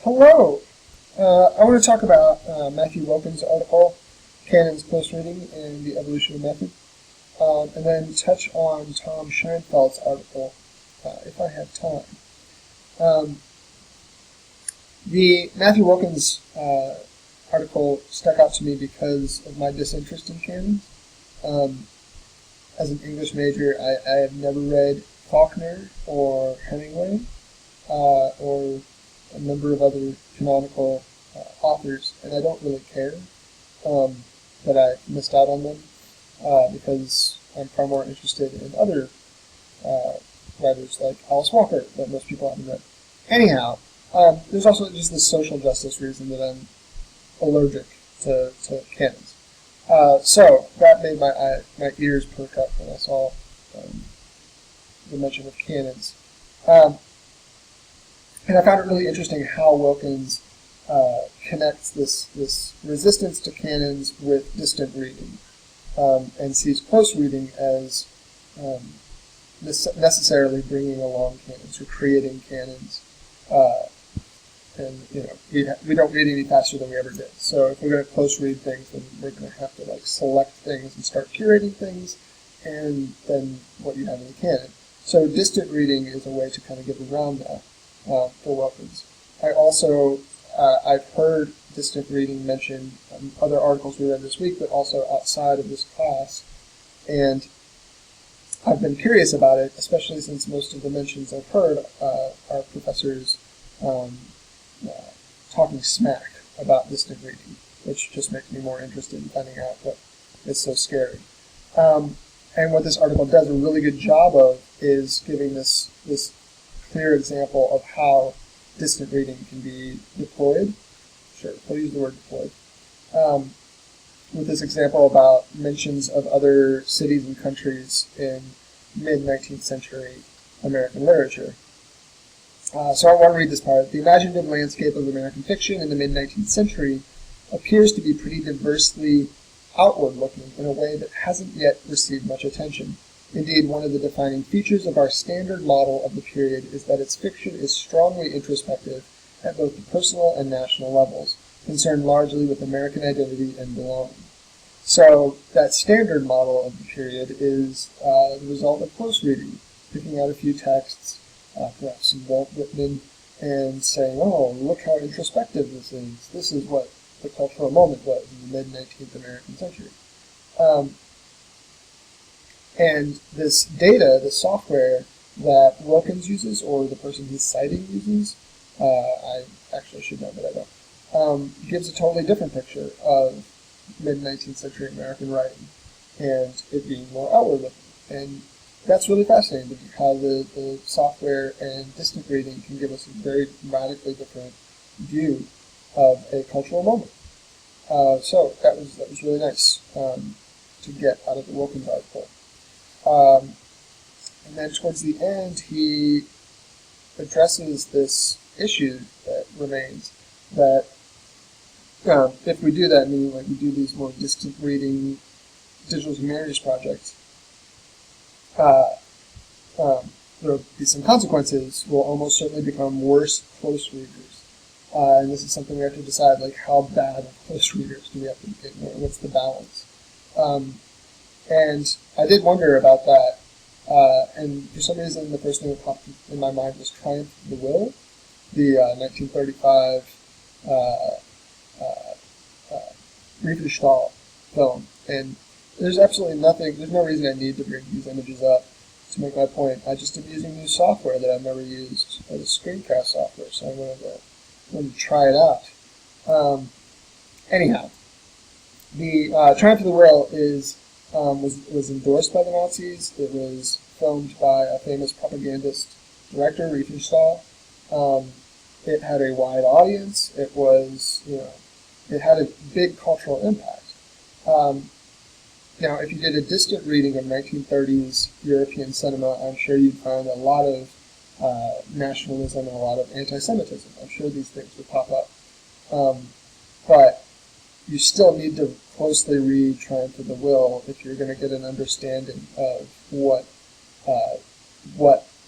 Hello! I want to talk about Matthew Wilkins' article, Canon's Close Reading and the Evolution of Method, and then touch on Tom Scheinfeld's article, if I have time. The Matthew Wilkins article stuck out to me because of my disinterest in canons. As an English major, I have never read Faulkner or Hemingway or a number of other canonical authors, and I don't really care that I missed out on them because I'm far more interested in other writers like Alice Walker that most people haven't read. Anyhow, there's also just this social justice reason that I'm allergic to canons. So that made my ears perk up when I saw the mention of canons. And I found it really interesting how Wilkins connects this resistance to canons with distant reading, and sees close reading as necessarily bringing along canons or creating canons. And we don't read any faster than we ever did. So if we're going to close read things, then we're going to have to select things and start curating things, and then what you have in the canon. So distant reading is a way to kind of get around that. For Wilkins. I've heard distant reading mentioned in other articles we read this week, but also outside of this class. And I've been curious about it, especially since most of the mentions I've heard are professors talking smack about distant reading, which just makes me more interested in finding out what is so scary. And what this article does a really good job of is giving this clear example of how distant reading can be deployed. Sure, we'll use the word deployed. With this example about mentions of other cities and countries in mid-19th century American literature. So I want to read this part. The imaginative landscape of American fiction in the mid-19th century appears to be pretty diversely outward-looking in a way that hasn't yet received much attention. Indeed, one of the defining features of our standard model of the period is that its fiction is strongly introspective at both the personal and national levels, concerned largely with American identity and belonging. So that standard model of the period is the result of close reading, picking out a few texts, perhaps some Walt Whitman, and saying, oh, look how introspective this is. This is what the cultural moment was in the mid-19th American century. And this data, the software that Wilkins uses, or the person he's citing uses, I actually should know, but I don't, gives a totally different picture of mid-19th century American writing, and it being more outward-looking. And that's really fascinating to me, how the software and distant reading can give us a very radically different view of a cultural moment. So that was really nice to get out of the Wilkins article. And then towards the end, he addresses this issue that remains, that if we do that, meaning we do these more distant reading digital humanities projects, there'll be some consequences. We'll almost certainly become worse close readers. And this is something we have to decide, how bad of close readers do we have to be? What's the balance? And I did wonder about that, and for some reason the first thing that popped in my mind was Triumph of the Will, the 1935 Riefenstahl film. And there's absolutely nothing, there's no reason I need to bring these images up to make my point. I just am using new software that I've never used, the Screencast software, so I wanted to try it out. Anyhow, the Triumph of the Will was endorsed by the Nazis. It was filmed by a famous propagandist director, Riefenstahl. It had a wide audience. It had a big cultural impact. Now, if you did a distant reading of 1930s European cinema, I'm sure you'd find a lot of nationalism and a lot of anti-Semitism. I'm sure these things would pop up. But you still need to closely read Triumph of the Will if you're going to get an understanding of what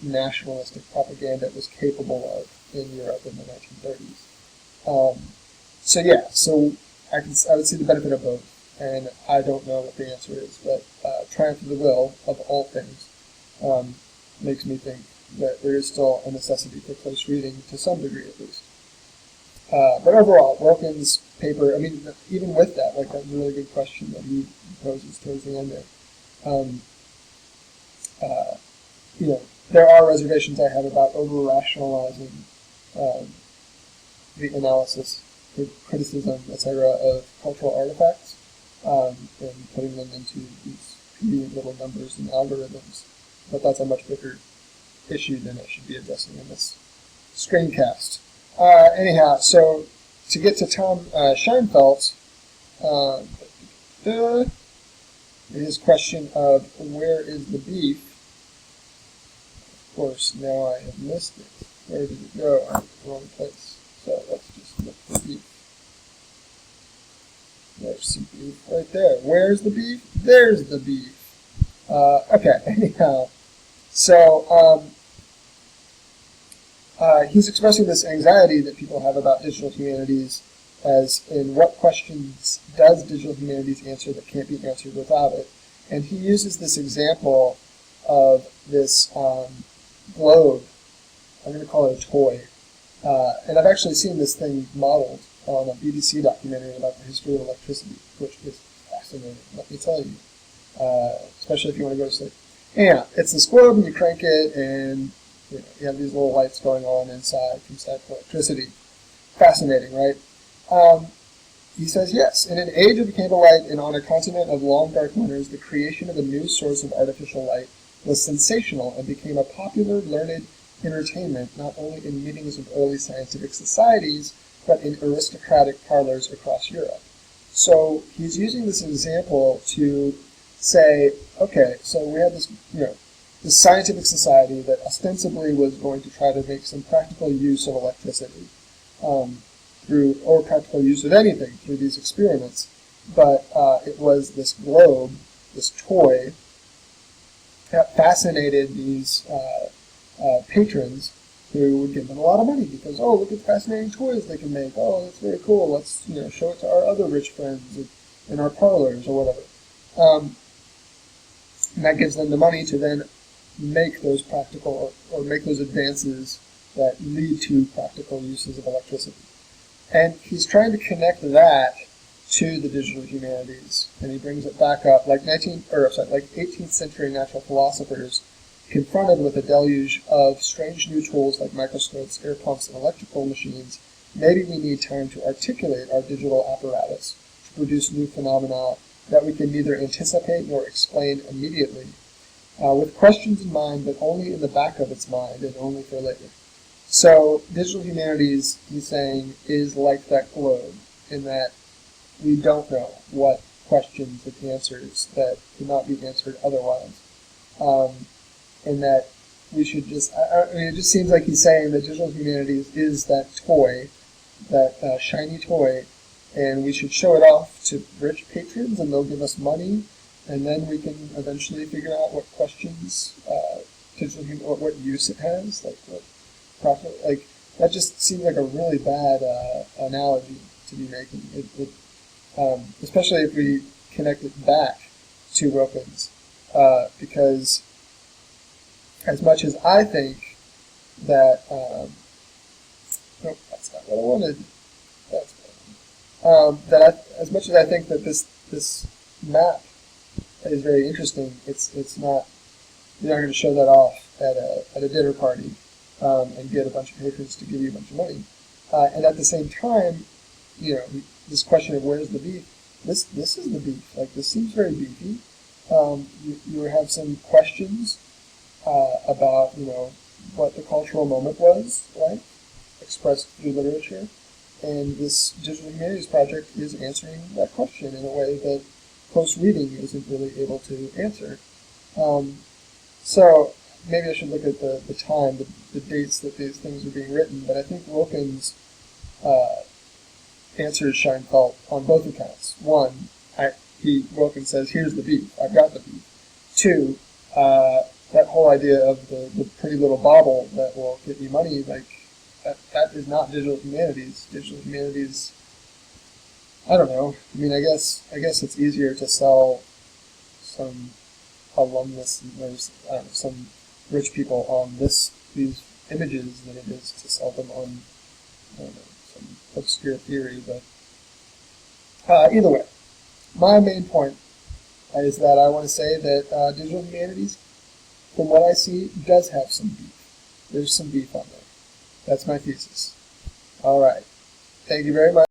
nationalistic propaganda was capable of in Europe in the 1930s. So I would see the benefit of both, and I don't know what the answer is, but triumph of the will of all things makes me think that there is still a necessity for close reading to some degree at least. But overall, Wilkins' paper, I mean, even with that, like that's a really good question that he poses towards the end there. There are reservations I have about over-rationalizing the analysis, criticism, etc., of cultural artifacts, and putting them into these convenient little numbers and algorithms. But that's a much bigger issue than I should be addressing in this screencast. Anyhow, so to get to Tom Scheinfeld, his question of where is the beef? Of course, now I have missed it. Where did it go? I'm in the wrong place. So let's just look for beef. There's some beef right there. Where's the beef? There's the beef. Okay, anyhow. So he's expressing this anxiety that people have about digital humanities as in what questions does digital humanities answer that can't be answered without it. And he uses this example of this globe. I'm going to call it a toy. And I've actually seen this thing modeled on a BBC documentary about the history of electricity, which is fascinating, let me tell you, especially if you want to go to sleep. Yeah, it's this globe, and you crank it, and you have these little lights going on inside from static electricity. Fascinating, right? He says, yes, in an age of candlelight and on a continent of long dark winters, the creation of a new source of artificial light was sensational and became a popular, learned entertainment not only in meetings of early scientific societies, but in aristocratic parlors across Europe. So he's using this example to say, okay, so we had this, this scientific society that ostensibly was going to try to make some practical use of electricity or practical use of anything through these experiments, but it was this globe, this toy, that fascinated these patrons who would give them a lot of money because, oh, look at the fascinating toys they can make. Oh, that's very cool. Let's show it to our other rich friends in our parlors or whatever. And that gives them the money to then make those practical or make those advances that lead to practical uses of electricity. And he's trying to connect that to the digital humanities, and he brings it back up like 18th century natural philosophers confronted with a deluge of strange new tools like microscopes, air pumps, and electrical machines. Maybe we need time to articulate our digital apparatus to produce new phenomena that we can neither anticipate nor explain immediately, with questions in mind, but only in the back of its mind and only for later. So digital humanities, he's saying, is like that globe in that we don't know what questions it answers that cannot be answered otherwise. And that we should just, it just seems like he's saying that digital humanities is that toy, that shiny toy, and we should show it off to rich patrons and they'll give us money, and then we can eventually figure out what questions, what use it has, like what profit, like that just seems like a really bad analogy to be making. Especially if we connect it back to Wilkins, because as much as I think that, nope, that's not what I wanted. That's as much as I think that this map is very interesting, it's not. You're not going to show that off at a dinner party and get a bunch of patrons to give you a bunch of money. And at the same time, this question of where's the beef. This is the beef. Like, this seems very beefy. You have some questions about what the cultural moment was like, expressed through literature, and this digital humanities project is answering that question in a way that close reading isn't really able to answer. So maybe I should look at the time, the dates that these things are being written, but I think Wilkins answers Scheinfeld on both accounts. One, Wilkins says, here's the beef, I've got the beef. Two, that whole idea of the pretty little bauble that will get you money, like, that is not digital humanities. Digital humanities, I don't know. I mean, I guess it's easier to sell some alumnus and there's some rich people on these images than it is to sell them on, I don't know, some obscure theory. But either way, my main point is that I want to say that digital humanities, from what I see, does have some beef. There's some beef on there. That's my thesis. All right. Thank you very much.